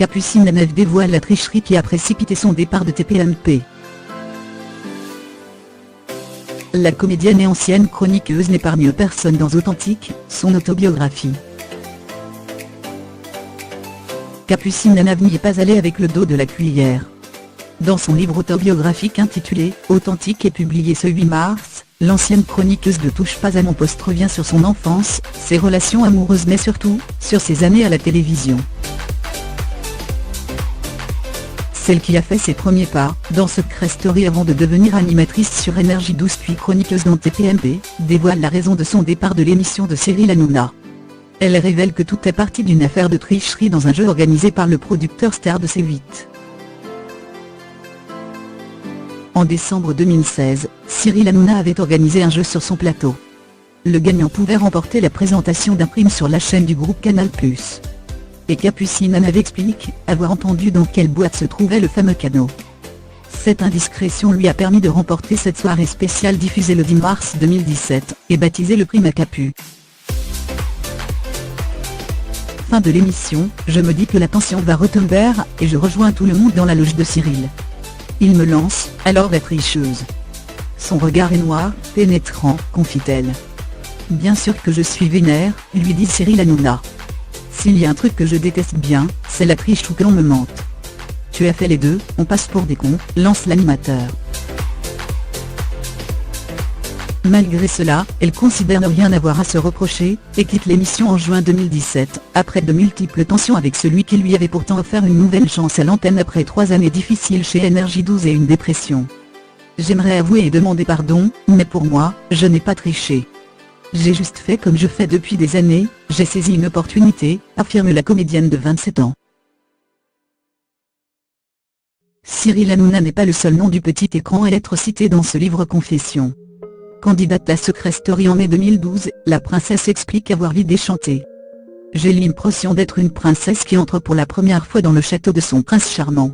Capucine Nanève dévoile la tricherie qui a précipité son départ de TPMP. La comédienne et ancienne chroniqueuse n'épargne personne dans Authentique, son autobiographie. Capucine Nanève n'y est pas allée avec le dos de la cuillère. Dans son livre autobiographique intitulé « Authentique » et publié ce 8 mars, l'ancienne chroniqueuse de Touche pas à mon poste revient sur son enfance, ses relations amoureuses mais surtout, sur ses années à la télévision. Celle qui a fait ses premiers pas, dans Secret Story avant de devenir animatrice sur Énergie 12 puis chroniqueuse dans TPMP, dévoile la raison de son départ de l'émission de Cyril Hanouna. Elle révèle que tout est parti d'une affaire de tricherie dans un jeu organisé par le producteur star de C8. En décembre 2016, Cyril Hanouna avait organisé un jeu sur son plateau. Le gagnant pouvait remporter la présentation d'un prime sur la chaîne du groupe Canal+. Et Capucine Nanève explique avoir entendu dans quelle boîte se trouvait le fameux cadeau. Cette indiscrétion lui a permis de remporter cette soirée spéciale diffusée le 10 mars 2017, et baptisée le prime à Capu. Fin de l'émission, je me dis que la tension va retomber, et je rejoins tout le monde dans la loge de Cyril. Il me lance, alors la tricheuse. Son regard est noir, pénétrant, confie-t-elle. Bien sûr que je suis vénère, lui dit Cyril Hanouna. S'il y a un truc que je déteste bien, c'est la triche ou que l'on me mente. Tu as fait les deux, on passe pour des cons, lance l'animateur. Malgré cela, elle considère ne rien avoir à se reprocher, et quitte l'émission en juin 2017, après de multiples tensions avec celui qui lui avait pourtant offert une nouvelle chance à l'antenne après 3 années difficiles chez Énergie 12 et une dépression. J'aimerais avouer et demander pardon, mais pour moi, je n'ai pas triché. J'ai juste fait comme je fais depuis des années, j'ai saisi une opportunité, affirme la comédienne de 27 ans. Cyril Hanouna n'est pas le seul nom du petit écran à être cité dans ce livre confession. Candidate à Secret Story en mai 2012, la princesse explique avoir vidé chanté. J'ai l'impression d'être une princesse qui entre pour la première fois dans le château de son prince charmant.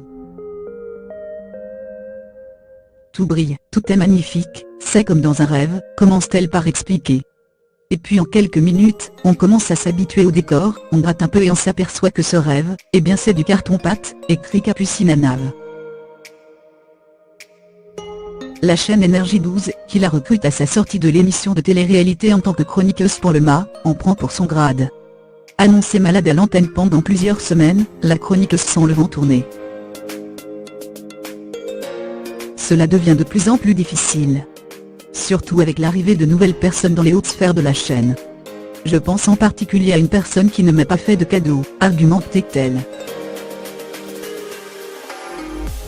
Tout brille, tout est magnifique, c'est comme dans un rêve, commence-t-elle par expliquer. Et puis en quelques minutes, on commence à s'habituer au décor, on gratte un peu et on s'aperçoit que ce rêve, eh bien c'est du carton-pâte, écrit Capucine Nanève. La chaîne Énergie 12, qui la recrute à sa sortie de l'émission de télé-réalité en tant que chroniqueuse pour le MA, en prend pour son grade. Annoncée malade à l'antenne pendant plusieurs semaines, la chroniqueuse sent le vent tourner. Cela devient de plus en plus difficile. Surtout avec l'arrivée de nouvelles personnes dans les hautes sphères de la chaîne. Je pense en particulier à une personne qui ne m'a pas fait de cadeau, argumente-t-elle.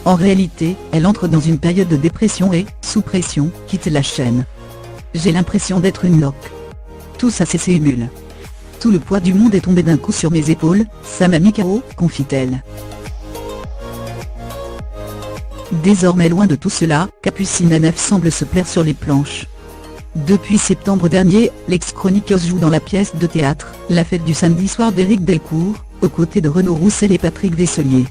En réalité, elle entre dans une période de dépression et, sous pression, quitte la chaîne. J'ai l'impression d'être une loque. Tout ça s'émule. Tout le poids du monde est tombé d'un coup sur mes épaules, ça m'a mis KO, confie-t-elle. Désormais loin de tout cela, Capucine Nanève semble se plaire sur les planches. Depuis septembre dernier, l'ex-chroniqueuse joue dans la pièce de théâtre, La fête du samedi soir d'Éric Delcourt, aux côtés de Renaud Roussel et Patrick Vesselier.